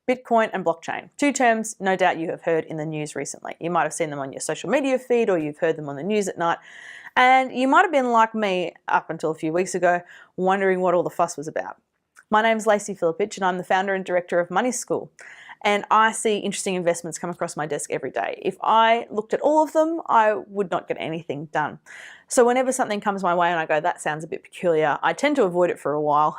Bitcoin and blockchain. Two terms no doubt you have heard in the news recently. You might have seen them on your social media feed or you've heard them on the news at night. And you might have been like me up until a few weeks ago, wondering what all the fuss was about. My name's Lacey and I'm the founder and director of Money School. And I see interesting investments come across my desk every day. If I looked at all of them, I would not get anything done. So whenever something comes my way and I go, that sounds a bit peculiar, I tend to avoid it for a while.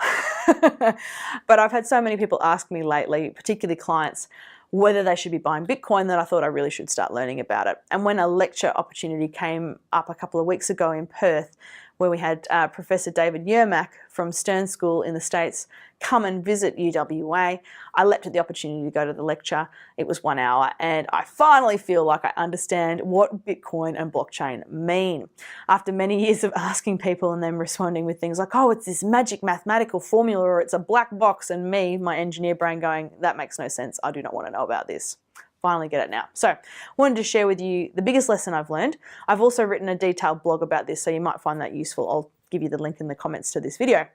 But I've had so many people ask me lately, particularly clients, whether they should be buying Bitcoin, that I thought I really should start learning about it. And when a lecture opportunity came up a couple of weeks ago in Perth, where we had Professor David Yermack from Stern School in the States come and visit UWA, I leapt at the opportunity to go to the lecture. It was 1 hour, and I finally feel like I understand what Bitcoin and blockchain mean. After many years of asking people and them responding with things like, oh, it's this magic mathematical formula, or it's a black box, and me, my engineer brain going, that makes no sense. I do not want to know about this. Finally get it now. So I wanted to share with you the biggest lesson I've learned. I've also written a detailed blog about this, so you might find that useful. I'll give you the link in the comments to this video.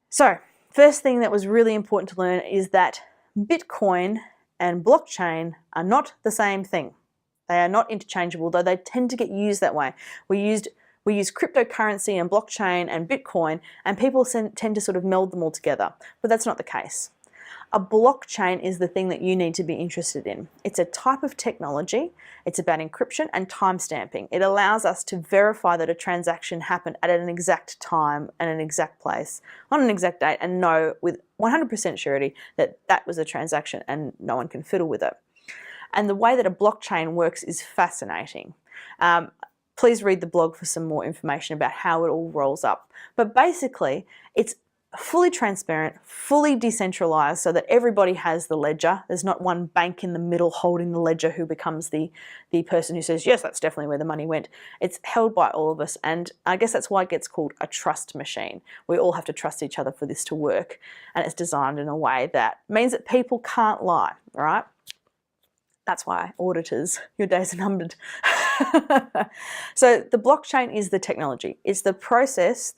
So first thing that was really important to learn is that Bitcoin and blockchain are not the same thing. They are not interchangeable, though they tend to get used that way. We use cryptocurrency and blockchain and Bitcoin, and people tend to sort of meld them all together, but that's not the case. A blockchain is the thing that you need to be interested in. It's a type of technology. It's about encryption and timestamping. It allows us to verify that a transaction happened at an exact time and an exact place on an exact date, and know with 100% surety that that was a transaction and no one can fiddle with it. And the way that a blockchain works is fascinating. Please read the blog for some more information about how it all rolls up. But basically, it's fully transparent, fully decentralized, so that everybody has the ledger. There's not one bank in the middle holding the ledger who becomes the person who says, yes, that's definitely where the money went. It's held by all of us, and I guess that's why it gets called a trust machine. We all have to trust each other for this to work, and it's designed in a way that means that people can't lie, right? That's why auditors, your days are numbered. So the blockchain is the technology. It's the process,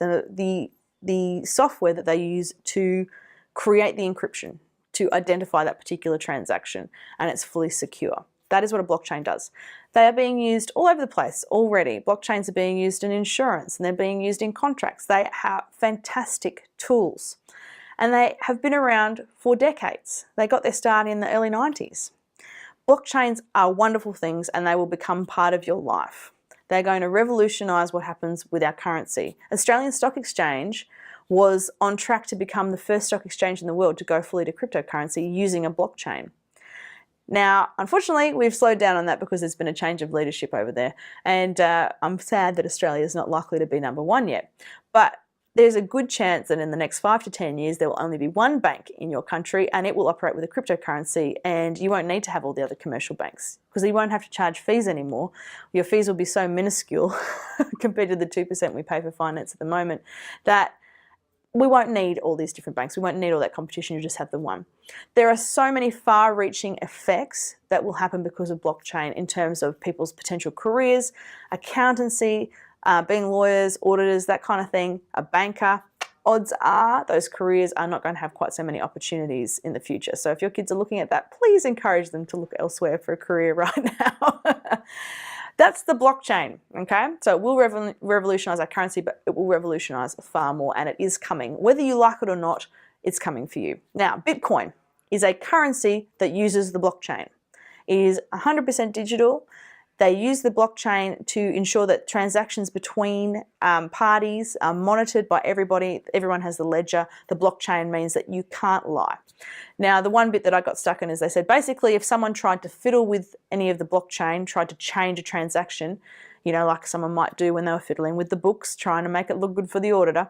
the software that they use to create the encryption, to identify that particular transaction, and it's fully secure. That is what a blockchain does. They are being used all over the place already. Blockchains are being used in insurance, and they're being used in contracts. They are fantastic tools, and they have been around for decades. They got their start in the early 90s. Blockchains are wonderful things, and they will become part of your life. They're going to revolutionise what happens with our currency. Australian Stock Exchange was on track to become the first stock exchange in the world to go fully to cryptocurrency using a blockchain. Now, unfortunately, we've slowed down on that because there's been a change of leadership over there. And I'm sad that Australia is not likely to be #1 yet. But there's a good chance that in the next 5 to 10 years, there will only be one bank in your country, and it will operate with a cryptocurrency, and you won't need to have all the other commercial banks because you won't have to charge fees anymore. Your fees will be so minuscule compared to the 2% we pay for finance at the moment that we won't need all these different banks. We won't need all that competition. You just have the one. There are so many far-reaching effects that will happen because of blockchain in terms of people's potential careers, accountancy, being lawyers, auditors, that kind of thing, a banker. Odds are those careers are not going to have quite so many opportunities in the future. So if your kids are looking at that, please encourage them to look elsewhere for a career right now. That's the blockchain, okay? So it will revolutionize our currency, but it will revolutionize far more, and it is coming. Whether you like it or not, it's coming for you. Now, Bitcoin is a currency that uses the blockchain. It is 100% digital. They use the blockchain to ensure that transactions between parties are monitored by everybody. Everyone has the ledger. The blockchain means that you can't lie. Now, the one bit that I got stuck in is they said, basically, if someone tried to fiddle with any of the blockchain, tried to change a transaction, you know, like someone might do when they were fiddling with the books, trying to make it look good for the auditor,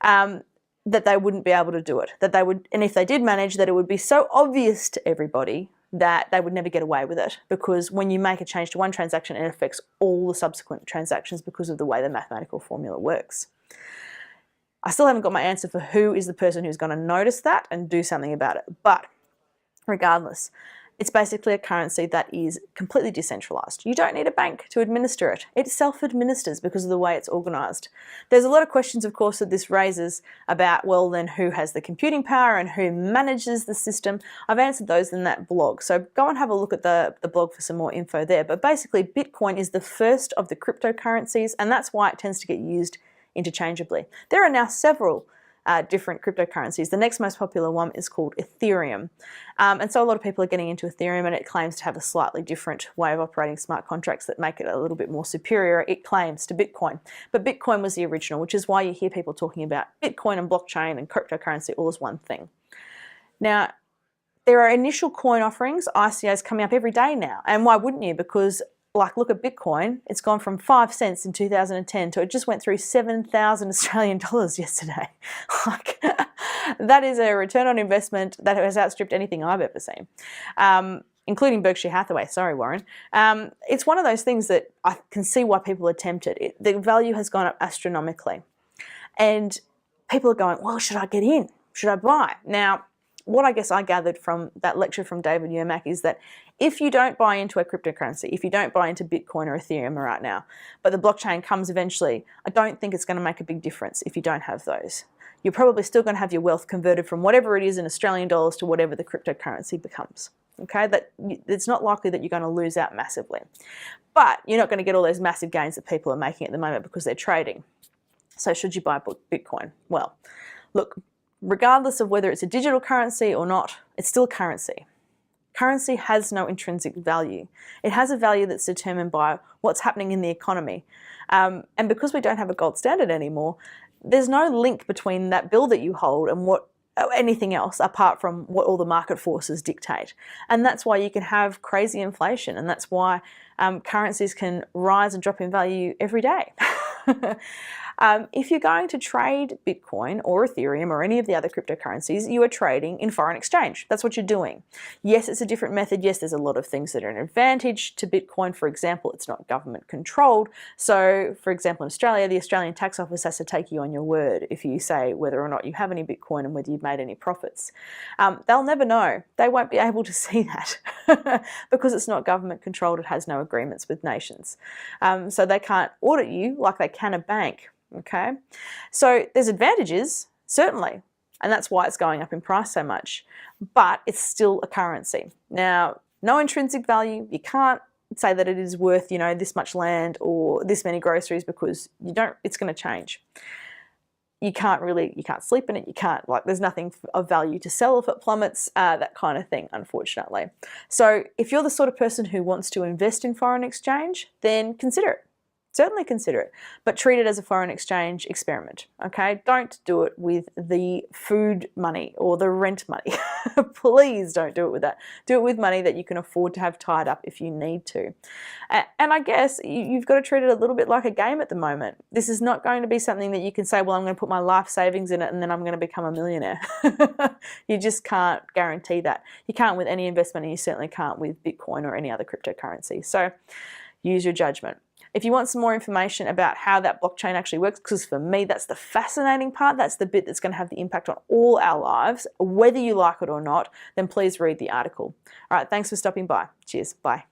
that they wouldn't be able to do it. That they would, and if they did manage, that it would be so obvious to everybody that they would never get away with it, because when you make a change to one transaction, it affects all the subsequent transactions because of the way the mathematical formula works. I still haven't got my answer for who is the person who's going to notice that and do something about it. But regardless, It's basically a currency that is completely decentralized. You don't need a bank to administer it. It self-administers because of the way it's organized. There's a lot of questions, of course, that this raises about, well, then who has the computing power and who manages the system? I've answered those in that blog. So go and have a look at the blog for some more info there. But basically, Bitcoin is the first of the cryptocurrencies, and that's why it tends to get used interchangeably. There are now several different cryptocurrencies. The next most popular one is called Ethereum. And so a lot of people are getting into Ethereum, and it claims to have a slightly different way of operating smart contracts that make it a little bit more superior, it claims, to Bitcoin. But Bitcoin was the original, which is why you hear people talking about Bitcoin and blockchain and cryptocurrency all as one thing. Now, there are initial coin offerings, ICOs, coming up every day now. And why wouldn't you? Because look at Bitcoin. It's gone from 5 cents in 2010 to it just went through 7,000 Australian dollars yesterday. That is a return on investment that has outstripped anything I've ever seen, including Berkshire Hathaway. Sorry, Warren. It's one of those things that I can see why people are tempted. The value has gone up astronomically. And people are going, well, should I get in? Should I buy? Now, what I guess I gathered from that lecture from David Yermack is that if you don't buy into a cryptocurrency, if you don't buy into Bitcoin or Ethereum right now, but the blockchain comes eventually, I don't think it's going to make a big difference if you don't have those. You're probably still going to have your wealth converted from whatever it is in Australian dollars to whatever the cryptocurrency becomes. Okay, it's not likely that you're going to lose out massively. But you're not going to get all those massive gains that people are making at the moment because they're trading. So should you buy Bitcoin? Well, look, regardless of whether it's a digital currency or not, it's still currency. Currency has no intrinsic value. It has a value that's determined by what's happening in the economy. And because we don't have a gold standard anymore, there's no link between that bill that you hold and anything else apart from what all the market forces dictate. And that's why you can have crazy inflation, and that's why currencies can rise and drop in value every day. If you're going to trade Bitcoin or Ethereum or any of the other cryptocurrencies, you are trading in foreign exchange. That's what you're doing. Yes, it's a different method. Yes, there's a lot of things that are an advantage to Bitcoin. For example, it's not government controlled. So, for example, in Australia, the Australian Tax Office has to take you on your word if you say whether or not you have any Bitcoin and whether you've made any profits. They'll never know. They won't be able to see that because it's not government controlled. It has no agreements with nations. So they can't audit you like they can a bank. Okay, so there's advantages, certainly, and that's why it's going up in price so much, but it's still a currency. Now, no intrinsic value. You can't say that it is worth, this much land or this many groceries because it's going to change. You can't sleep in it. There's nothing of value to sell if it plummets, that kind of thing, unfortunately. So if you're the sort of person who wants to invest in foreign exchange, then consider it. Certainly consider it, but treat it as a foreign exchange experiment, okay? Don't do it with the food money or the rent money. Please don't do it with that. Do it with money that you can afford to have tied up if you need to. And I guess you've got to treat it a little bit like a game at the moment. This is not going to be something that you can say, well, I'm going to put my life savings in it and then I'm going to become a millionaire. You just can't guarantee that. You can't with any investment, and you certainly can't with Bitcoin or any other cryptocurrency. So use your judgment. If you want some more information about how that blockchain actually works, because for me, that's the fascinating part, that's the bit that's going to have the impact on all our lives, whether you like it or not, then please read the article. All right, thanks for stopping by. Cheers. Bye.